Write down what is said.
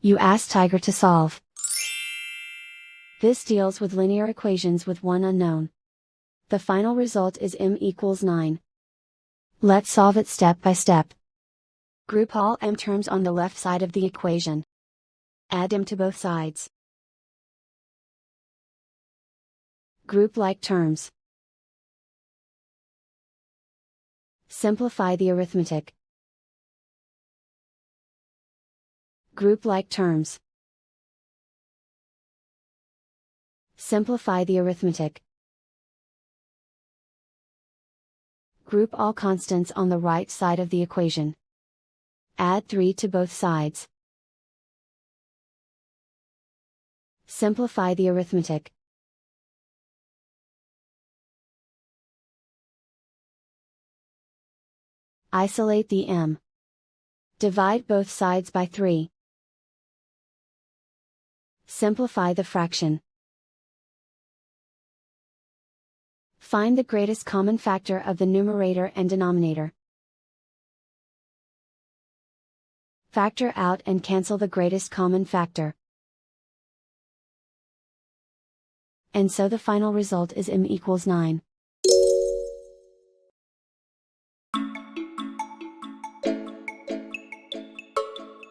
You ask Tiger to solve. This deals with linear equations with one unknown. The final result is m equals 9. Let's solve it step by step. Group all m terms on the left side of the equation. Add m to both sides. Group like terms. Simplify the arithmetic. Group like terms. Simplify the arithmetic. Group all constants on the right side of the equation. Add 3 to both sides. Simplify the arithmetic. Isolate the m. Divide both sides by 3. Simplify the fraction. Find the greatest common factor of the numerator and denominator. Factor out and cancel the greatest common factor. And so the final result is m equals 9.